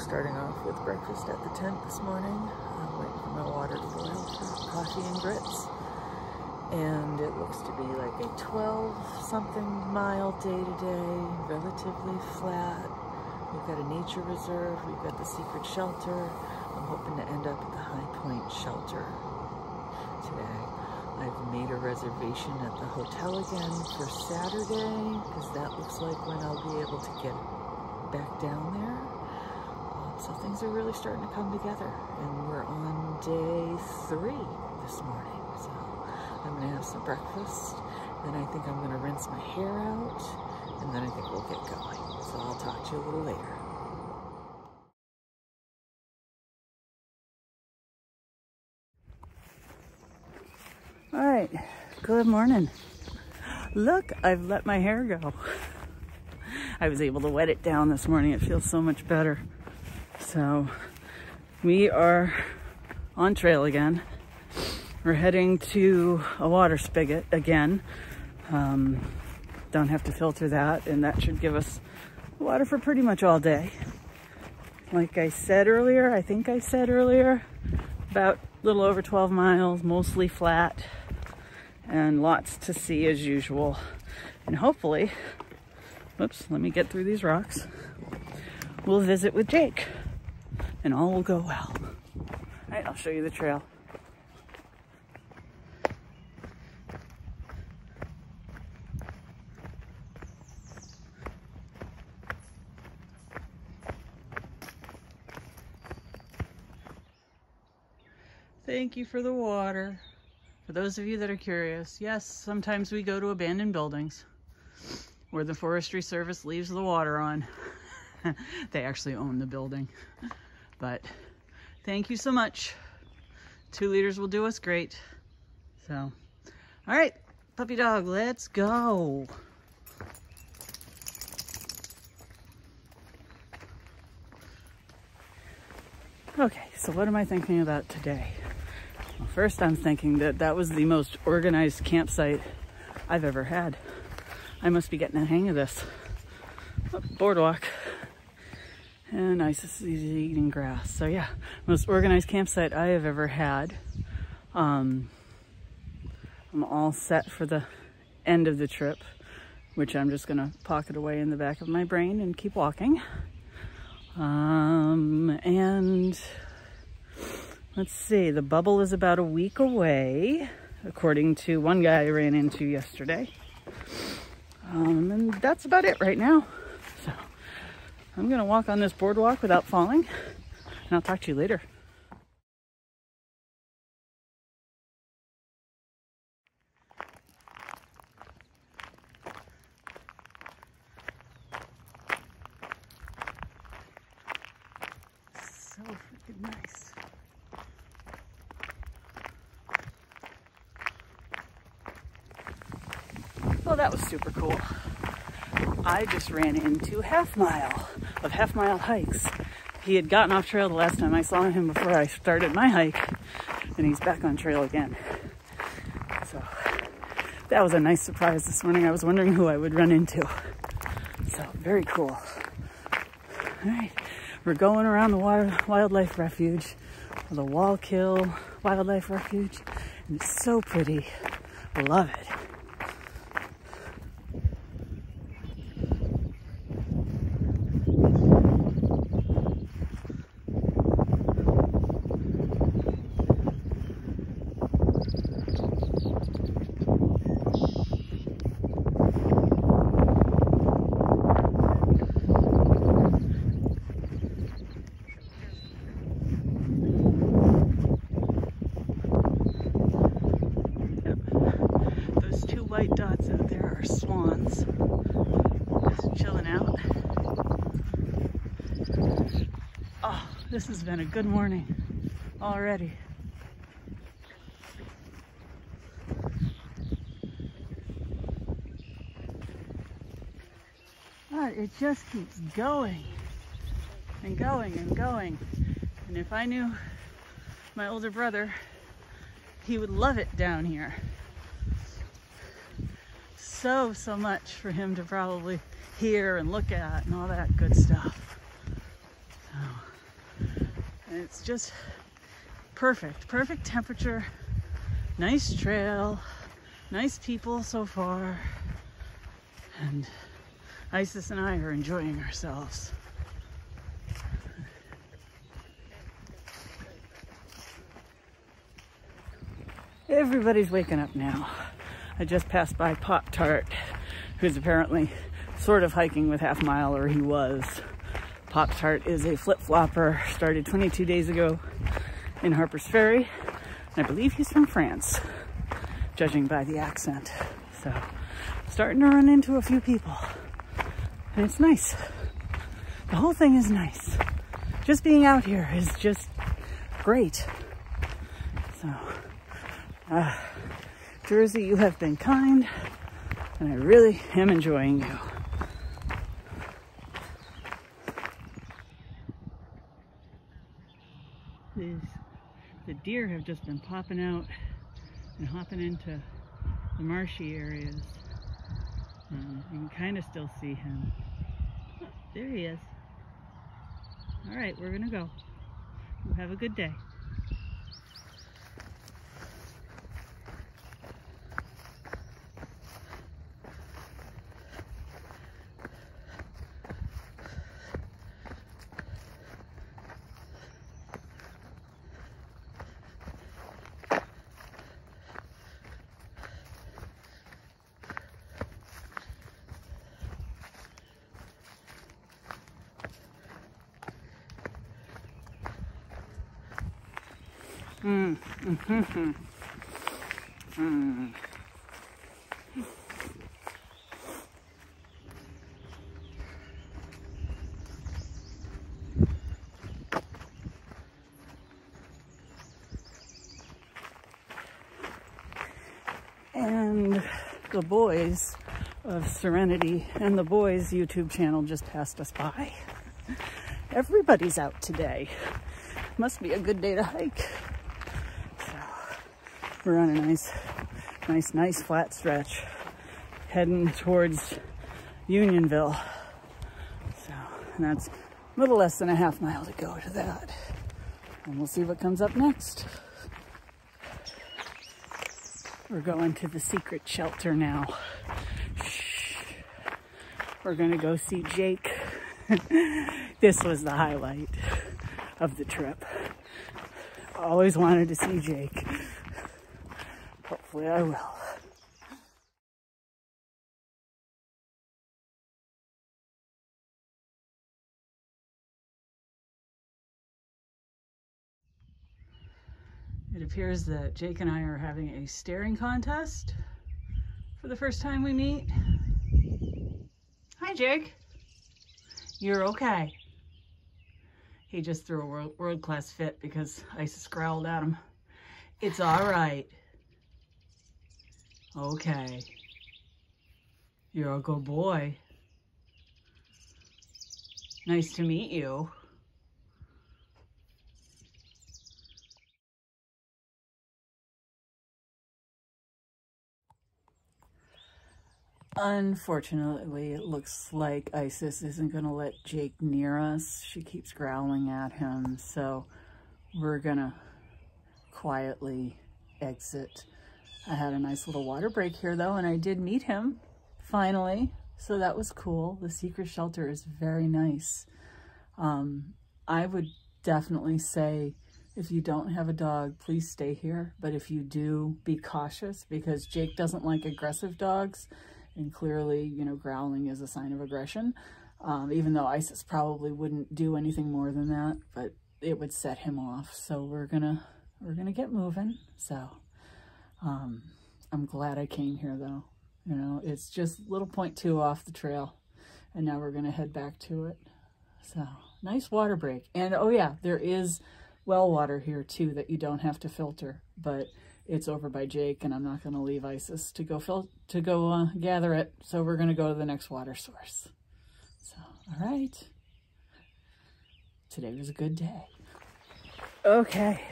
starting off with breakfast at the tent this morning. I'm waiting for my water to boil for coffee and grits. And it looks to be like a 12-something mile day today, relatively flat. We've got a nature reserve, we've got the secret shelter. I'm hoping to end up at the Highpoint Shelter today. I've made a reservation at the hotel again for Saturday, because that looks like when I'll be able to get back down there. So things are really starting to come together, and we're on day 3 this morning. So I'm gonna have some breakfast, then I think I'm gonna rinse my hair out, and then I think we'll get going. So I'll talk to you a little later. All right, good morning. Look, I've let my hair go. I was able to wet it down this morning. It feels so much better. So we are on trail again. We're heading to a water spigot again. Don't have to filter that, and that should give us water for pretty much all day. Like I said earlier, I think I said earlier, about a little over 12 miles, mostly flat, and lots to see as usual. And hopefully, whoops, let me get through these rocks. We'll visit with Jake, and all will go well. All right, I'll show you the trail. Thank you for the water. For those of you that are curious, yes, sometimes we go to abandoned buildings where the Forestry Service leaves the water on. They actually own the building. But thank you so much. 2 liters will do us great. So, all right, puppy dog, let's go. Okay, so what am I thinking about today? Well, first I'm thinking that that was the most organized campsite I've ever had. I must be getting the hang of this. Oh, boardwalk. And nice eating grass. So yeah, most organized campsite I have ever had. I'm all set for the end of the trip, which I'm just gonna pocket away in the back of my brain and keep walking. And let's see, the bubble is about a week away, according to one guy I ran into yesterday. And that's about it right now. So I'm gonna walk on this boardwalk without falling, and I'll talk to you later. So freaking nice. Well, that was super cool. I just ran into Half Mile of Half Mile Hikes. He had gotten off trail the last time I saw him before I started my hike, and he's back on trail again. So that was a nice surprise this morning. I was wondering who I would run into. So very cool. All right, we're going around the wildlife refuge, or the Wallkill Wildlife Refuge, and it's so pretty. I love it. White dots out there are swans, just chilling out. Oh, this has been a good morning already. But it just keeps going and going and going. And if I knew my older brother, he would love it down here. So much for him to probably hear and look at and all that good stuff. So. And it's just perfect, perfect temperature, nice trail, nice people so far. And Isis and I are enjoying ourselves. Everybody's waking up now. I just passed by Pop-Tart, who's apparently sort of hiking with Half Mile, or he was. Pop-Tart is a flip-flopper, started 22 days ago in Harper's Ferry. And I believe he's from France, judging by the accent. So, starting to run into a few people. And it's nice. The whole thing is nice. Just being out here is just great. So, Jersey, you have been kind, and I really am enjoying you. The deer have just been popping out and hopping into the marshy areas. You can kind of still see him. Oh, there he is. All right, we're gonna go. You have a good day. And the boys of Serenity and the boys' YouTube channel just passed us by. Everybody's out today. Must be a good day to hike. So we're on a nice flat stretch heading towards Unionville. So, and that's a little less than a half mile to go to that. And we'll see what comes up next. We're going to the secret shelter now. Shh. We're gonna go see Jake. This was the highlight of the trip. Always wanted to see Jake. Hopefully I will. It appears that Jake and I are having a staring contest for the first time we meet. Hi, Jake. You're okay. He just threw a world-class fit because Isis growled at him. It's all right. Okay. You're a good boy. Nice to meet you. Unfortunately, it looks like Isis isn't going to let Jake near us. She keeps growling at him, so we're going to quietly exit. I had a nice little water break here, though, and I did meet him, finally, so that was cool. The secret shelter is very nice. I would definitely say if you don't have a dog, please stay here, but if you do, be cautious, because Jake doesn't like aggressive dogs. And clearly, you know, growling is a sign of aggression, even though Isis probably wouldn't do anything more than that, but it would set him off. So we're gonna get moving. So I'm glad I came here, though. You know, it's just little 0.2 off the trail, and now we're gonna head back to it. So nice water break. And oh yeah, there is well water here too that you don't have to filter, but it's over by Jake, and I'm not going to leave Isis to go gather it. So we're going to go to the next water source. So, all right. Today was a good day. Okay.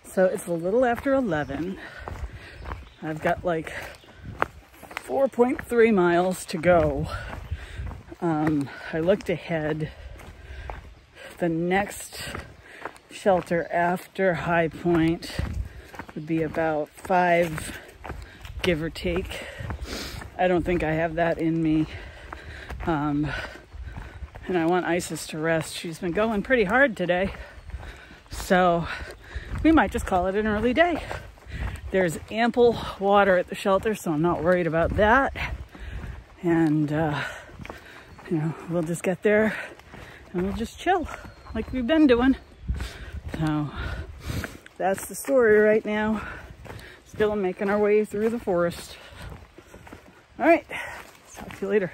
So it's a little after 11. I've got like 4.3 miles to go. I looked ahead. The next shelter after Highpoint would be about 5, give or take. I don't think I have that in me. And I want Isis to rest. She's been going pretty hard today. So we might just call it an early day. There's ample water at the shelter, so I'm not worried about that. And, you know, we'll just get there and we'll just chill like we've been doing. So that's the story right now. Still making our way through the forest. All right, talk to you later.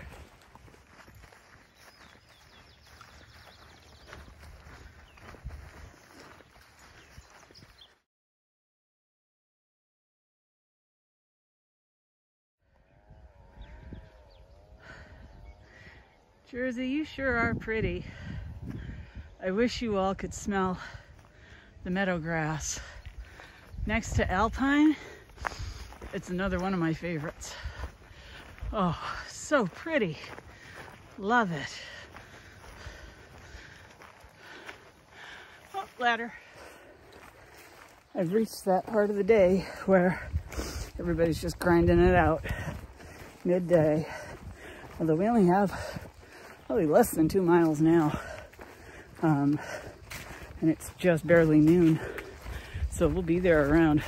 Jersey, you sure are pretty. I wish you all could smell the meadow grass. Next to alpine, it's another one of my favorites. Oh, so pretty. Love it. Oh, ladder. I've reached that part of the day where everybody's just grinding it out. Midday. Although we only have probably less than 2 miles now. And it's just barely noon. So we'll be there around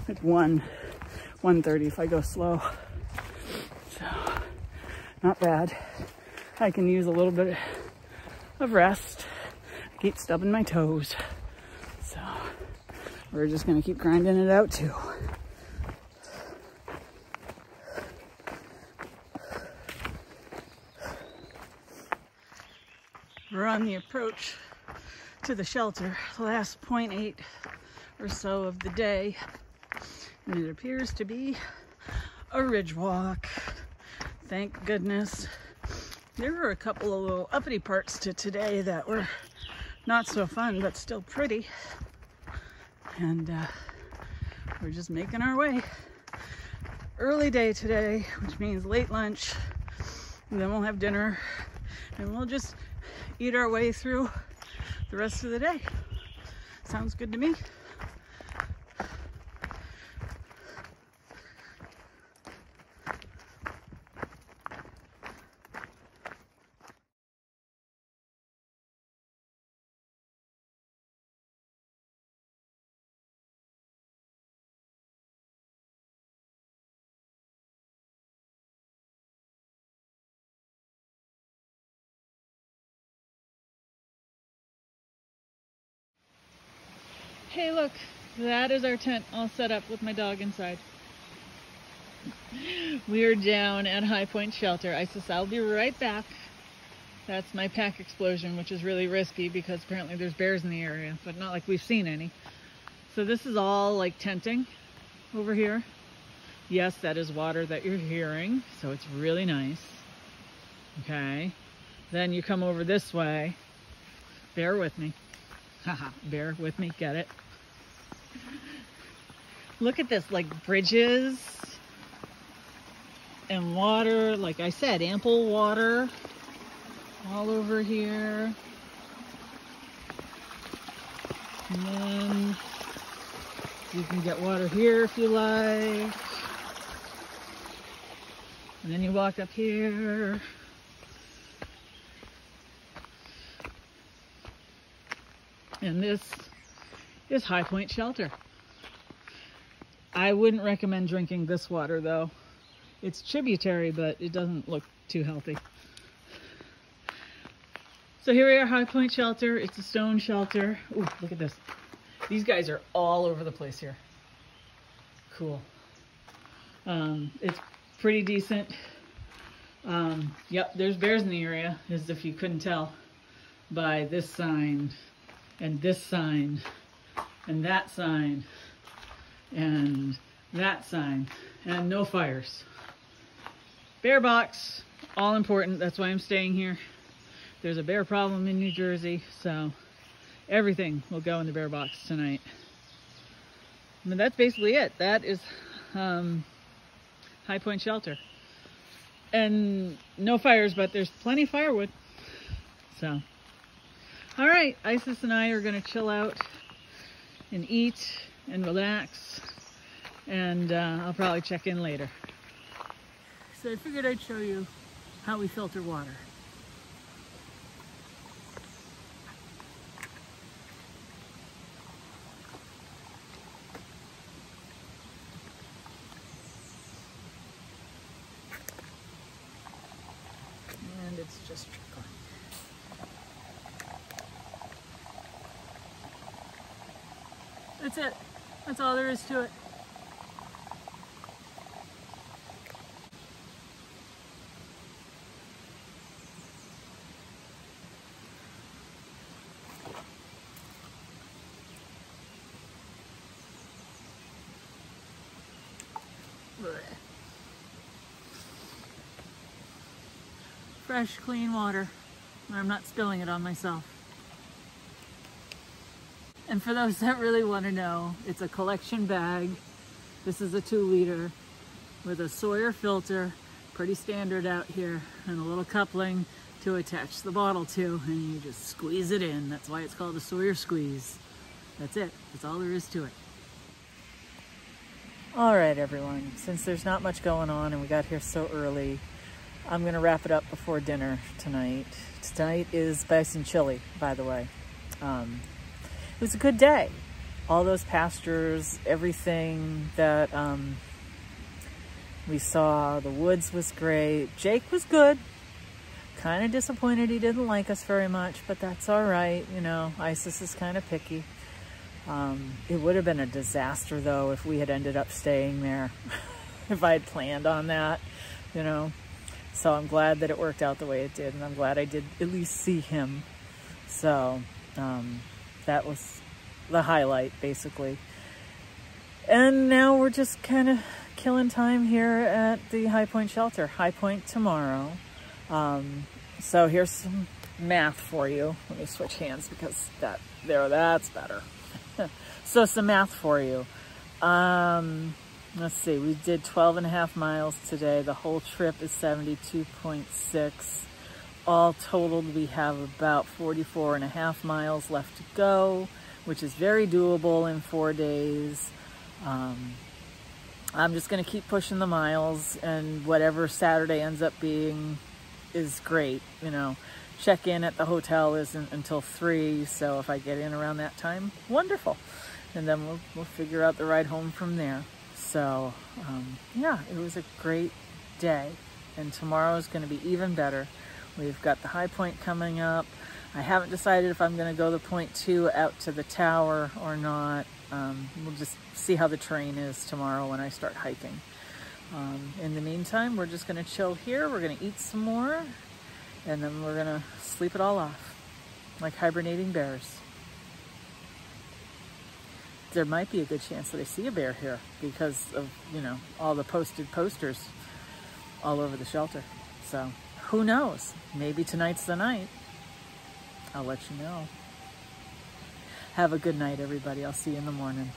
at 1:30 if I go slow. So, not bad. I can use a little bit of rest. I keep stubbing my toes. So, we're just gonna keep grinding it out too. We're on the approach to the shelter, the last 0.8 or so of the day, and it appears to be a ridge walk. Thank goodness. There were a couple of little uppity parts to today that were not so fun, but still pretty. And we're just making our way. Early day today, which means late lunch, and then we'll have dinner, and we'll just eat our way through the rest of the day. Sounds good to me. Hey, look, that is our tent all set up with my dog inside. We are down at Highpoint Shelter. Isis, I'll be right back. That's my pack explosion, which is really risky because apparently there's bears in the area, but not like we've seen any. So this is all like tenting over here. Yes, that is water that you're hearing, so it's really nice. Okay, then you come over this way. Bear with me. Haha, bear with me, get it? Look at this, like bridges and water. Like I said, ample water all over here. And then you can get water here if you like. And then you walk up here. And this is Highpoint Shelter. I wouldn't recommend drinking this water though. It's tributary, but it doesn't look too healthy. So here we are, Highpoint Shelter. It's a stone shelter. Ooh, look at this. These guys are all over the place here. Cool. It's pretty decent. Yep, there's bears in the area, as if you couldn't tell by this sign. And this sign, and that sign, and that sign, and no fires. Bear box, all important. That's why I'm staying here. There's a bear problem in New Jersey, so everything will go in the bear box tonight. But that's basically it. That is Highpoint Shelter. And no fires, but there's plenty of firewood. So, All right, Isis and I are gonna chill out and eat and relax, and I'll probably check in later. So I figured I'd show you how we filter water. And it's just trickling. That's it. That's all there is to it. Fresh, clean water. I'm not spilling it on myself. And for those that really want to know, it's a collection bag. This is a 2-liter with a Sawyer filter, pretty standard out here, and a little coupling to attach the bottle to, and you just squeeze it in. That's why it's called a Sawyer squeeze. That's it. That's all there is to it. All right, everyone. Since there's not much going on and we got here so early, I'm gonna wrap it up before dinner tonight. Tonight is bison chili, by the way. It was a good day. All those pastures, everything that we saw, the woods was great. Jake was good. Kind of disappointed he didn't like us very much, but that's all right. You know, Isis is kind of picky. It would have been a disaster though if we had ended up staying there, if I had planned on that, you know. So I'm glad that it worked out the way it did, and I'm glad I did at least see him. So that was the highlight, basically. And now we're just kind of killing time here at the Highpoint Shelter. Highpoint tomorrow. So here's some math for you. Let me switch hands because that's better. So some math for you. Let's see, we did 12.5 miles today. The whole trip is 72.6. All totaled, we have about 44.5 miles left to go, which is very doable in 4 days. I'm just gonna keep pushing the miles, and whatever Saturday ends up being is great, you know. Check in at the hotel isn't until 3, so if I get in around that time, wonderful. And then we'll figure out the ride home from there. So yeah, it was a great day, and tomorrow is going to be even better. We've got the high point coming up. I haven't decided if I'm going to go the point 2 out to the tower or not. We'll just see how the terrain is tomorrow when I start hiking. In the meantime, we're just going to chill here. We're going to eat some more, and then we're going to sleep it all off like hibernating bears. There might be a good chance that I see a bear here because of, you know, all the posted posters all over the shelter. So who knows? Maybe tonight's the night. I'll let you know. Have a good night, everybody. I'll see you in the morning.